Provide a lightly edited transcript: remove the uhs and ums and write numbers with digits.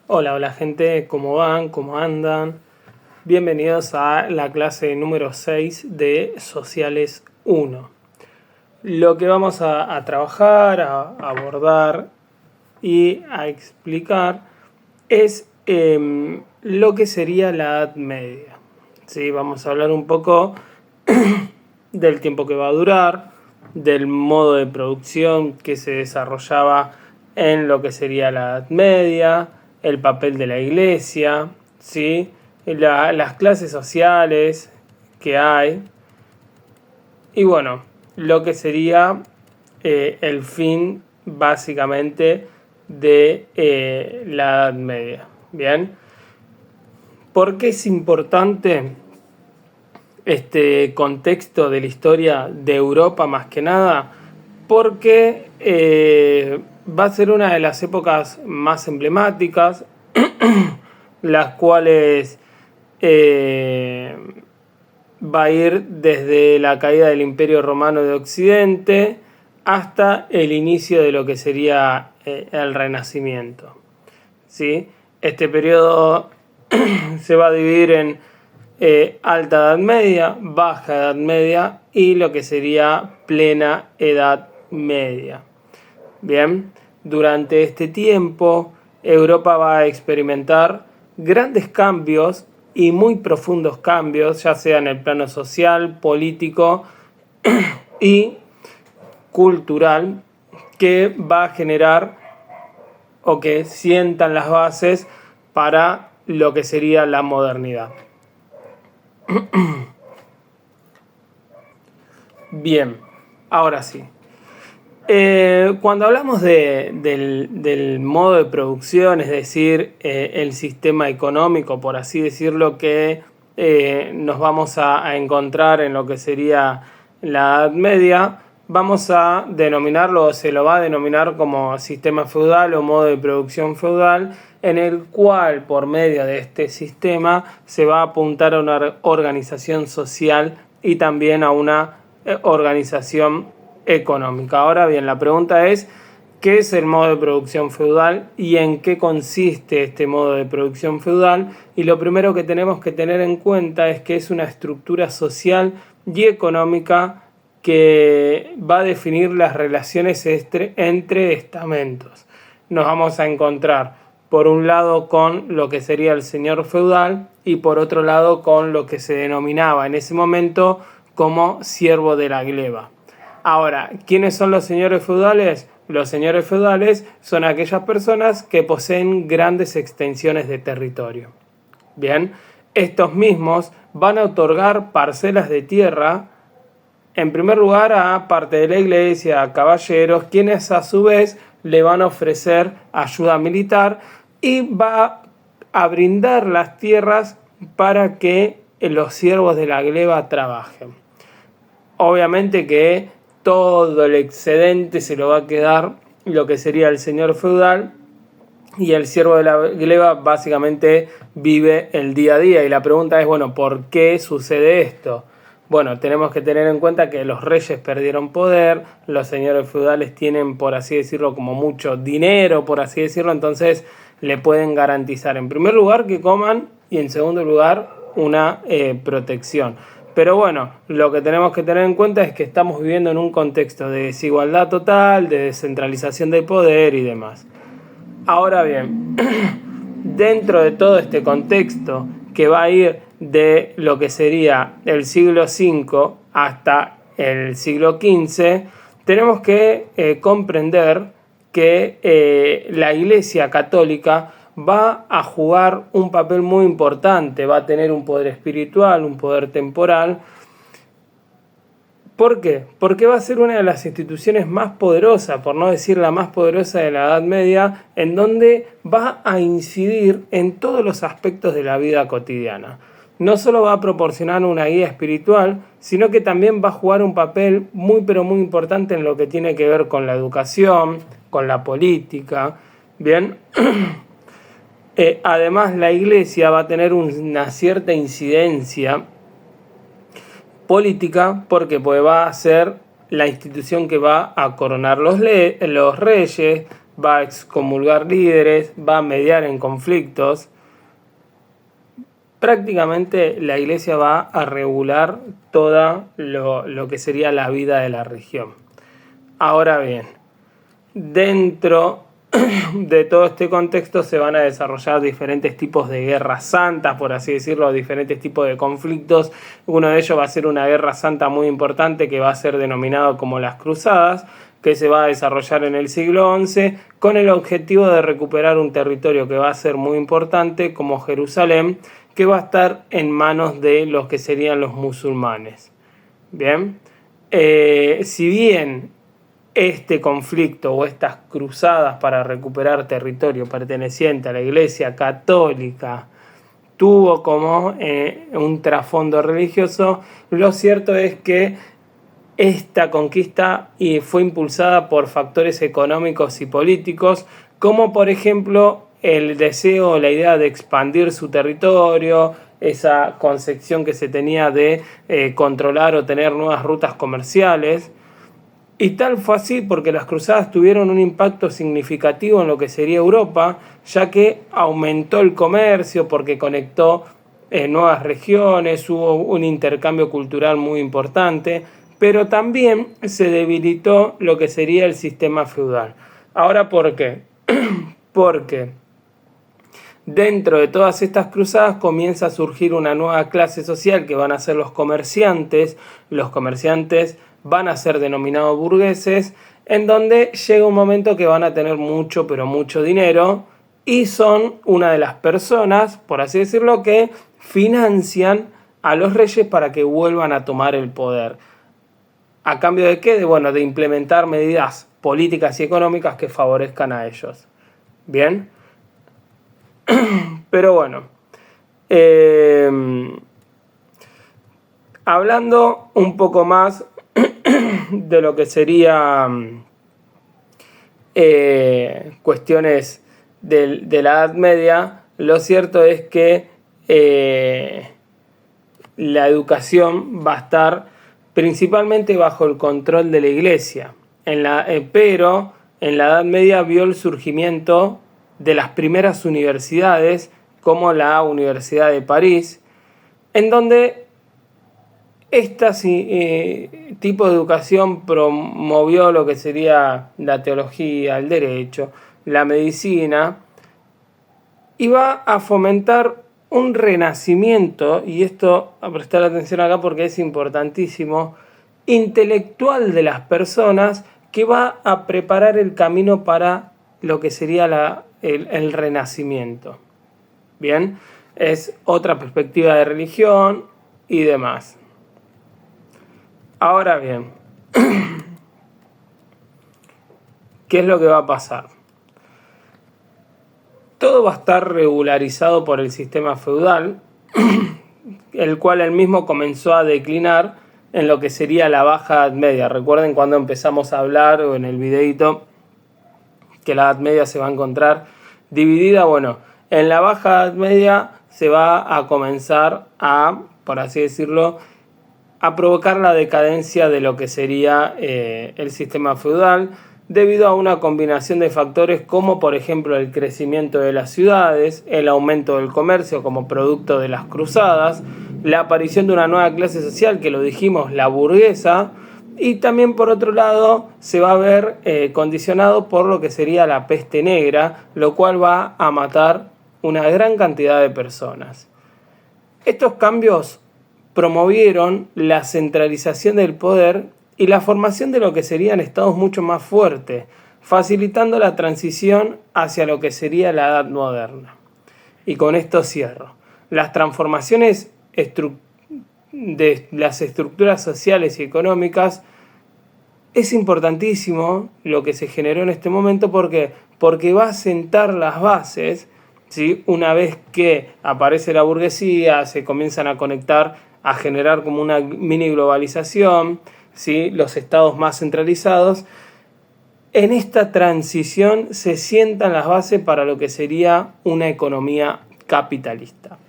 Hola gente, ¿cómo van? ¿Cómo andan? Bienvenidos a la clase número 6 de Sociales 1. Lo que vamos a trabajar, a abordar y a explicar es lo que sería la Edad Media. ¿Sí? Vamos a hablar un poco del tiempo que va a durar, del modo de producción que se desarrollaba en lo que sería la Edad Media, el papel de la iglesia, ¿sí? Las clases sociales que hay y bueno, lo que sería el fin básicamente de la Edad Media. Bien, ¿por qué es importante este contexto de la historia de Europa más que nada? Porque va a ser una de las épocas más emblemáticas, las cuales va a ir desde la caída del Imperio Romano de Occidente hasta el inicio de lo que sería el Renacimiento. ¿Sí? Este periodo se va a dividir en Alta Edad Media, Baja Edad Media y lo que sería Plena Edad Media. Bien, durante este tiempo Europa va a experimentar grandes cambios y muy profundos cambios, ya sea en el plano social, político y cultural, que va a generar o que sientan las bases para lo que sería la modernidad. Bien, ahora sí. Cuando hablamos del modo de producción, es decir, el sistema económico, por así decirlo, que nos vamos a encontrar en lo que sería la Edad Media, vamos a denominarlo, se lo va a denominar como sistema feudal o modo de producción feudal, en el cual por medio de este sistema se va a apuntar a una organización social y también a una organización económica. Ahora bien, la pregunta es, ¿qué es el modo de producción feudal y en qué consiste este modo de producción feudal? Y lo primero que tenemos que tener en cuenta es que es una estructura social y económica que va a definir las relaciones entre estamentos. Nos vamos a encontrar por un lado con lo que sería el señor feudal y por otro lado con lo que se denominaba en ese momento como siervo de la gleba. Ahora, ¿quiénes son los señores feudales? Los señores feudales son aquellas personas que poseen grandes extensiones de territorio. Bien, estos mismos van a otorgar parcelas de tierra, en primer lugar a parte de la iglesia, a caballeros, quienes a su vez le van a ofrecer ayuda militar y va a brindar las tierras para que los siervos de la gleba trabajen. Obviamente que todo el excedente se lo va a quedar lo que sería el señor feudal y el siervo de la gleba básicamente vive el día a día. Y la pregunta es, bueno, ¿por qué sucede esto? Bueno, tenemos que tener en cuenta que los reyes perdieron poder, los señores feudales tienen, por así decirlo, como mucho dinero, por así decirlo, entonces le pueden garantizar en primer lugar que coman y en segundo lugar una protección. Pero bueno, lo que tenemos que tener en cuenta es que estamos viviendo en un contexto de desigualdad total, de descentralización del poder y demás. Ahora bien, dentro de todo este contexto que va a ir de lo que sería el siglo V hasta el siglo XV, tenemos que comprender que la Iglesia Católica va a jugar un papel muy importante, va a tener un poder espiritual, un poder temporal. ¿Por qué? Porque va a ser una de las instituciones más poderosas, por no decir la más poderosa de la Edad Media, en donde va a incidir en todos los aspectos de la vida cotidiana. No solo va a proporcionar una guía espiritual, sino que también va a jugar un papel muy pero muy importante en lo que tiene que ver con la educación, con la política. Bien. Además, la Iglesia va a tener una cierta incidencia política porque va a ser la institución que va a coronar los reyes, va a excomulgar líderes, va a mediar en conflictos. Prácticamente la Iglesia va a regular todo lo que sería la vida de la región. Ahora bien, dentro de todo este contexto se van a desarrollar diferentes tipos de guerras santas, por así decirlo, diferentes tipos de conflictos. Uno de ellos va a ser una guerra santa muy importante que va a ser denominado como las Cruzadas, que se va a desarrollar en el siglo XI con el objetivo de recuperar un territorio que va a ser muy importante como Jerusalén, que va a estar en manos de los que serían los musulmanes. Bien, si bien este conflicto o estas cruzadas para recuperar territorio perteneciente a la Iglesia Católica tuvo como un trasfondo religioso, lo cierto es que esta conquista fue impulsada por factores económicos y políticos, como por ejemplo el deseo o la idea de expandir su territorio, esa concepción que se tenía de controlar o tener nuevas rutas comerciales. Y tal fue así porque las cruzadas tuvieron un impacto significativo en lo que sería Europa, ya que aumentó el comercio porque conectó nuevas regiones, hubo un intercambio cultural muy importante, pero también se debilitó lo que sería el sistema feudal. Ahora, ¿por qué? Porque dentro de todas estas cruzadas comienza a surgir una nueva clase social que van a ser los comerciantes. Los comerciantes van a ser denominados burgueses, en donde llega un momento que van a tener mucho, pero mucho dinero, y son una de las personas, por así decirlo, que financian a los reyes para que vuelvan a tomar el poder. ¿A cambio de qué? De implementar medidas políticas y económicas que favorezcan a ellos. ¿Bien? Pero bueno, hablando un poco más de lo que sería cuestiones de la Edad Media, lo cierto es que la educación va a estar principalmente bajo el control de la Iglesia, pero en la Edad Media vio el surgimiento de las primeras universidades, como la Universidad de París, en donde este tipo de educación promovió lo que sería la teología, el derecho, la medicina, y va a fomentar un renacimiento, y esto a prestar atención acá porque es importantísimo, intelectual de las personas, que va a preparar el camino para lo que sería el renacimiento. Bien, es otra perspectiva de religión y demás. Ahora bien, ¿qué es lo que va a pasar? Todo va a estar regularizado por el sistema feudal, el cual él mismo comenzó a declinar en lo que sería la Baja Edad Media. Recuerden cuando empezamos a hablar, o en el videito, que la Edad Media se va a encontrar dividida. Bueno, en la Baja Edad Media se va a comenzar a, por así decirlo, a provocar la decadencia de lo que sería el sistema feudal, debido a una combinación de factores como por ejemplo el crecimiento de las ciudades, el aumento del comercio como producto de las cruzadas, la aparición de una nueva clase social que lo dijimos, la burguesa, y también por otro lado se va a ver condicionado por lo que sería la peste negra, lo cual va a matar una gran cantidad de personas. Estos cambios promovieron la centralización del poder y la formación de lo que serían estados mucho más fuertes, facilitando la transición hacia lo que sería la Edad Moderna. Y con esto cierro. Las transformaciones de las estructuras sociales y económicas es importantísimo lo que se generó en este momento. ¿Por qué? Porque va a sentar las bases, ¿sí? Una vez que aparece la burguesía, se comienzan a conectar, a generar como una mini globalización, ¿sí? Los estados más centralizados. En esta transición se sientan las bases para lo que sería una economía capitalista.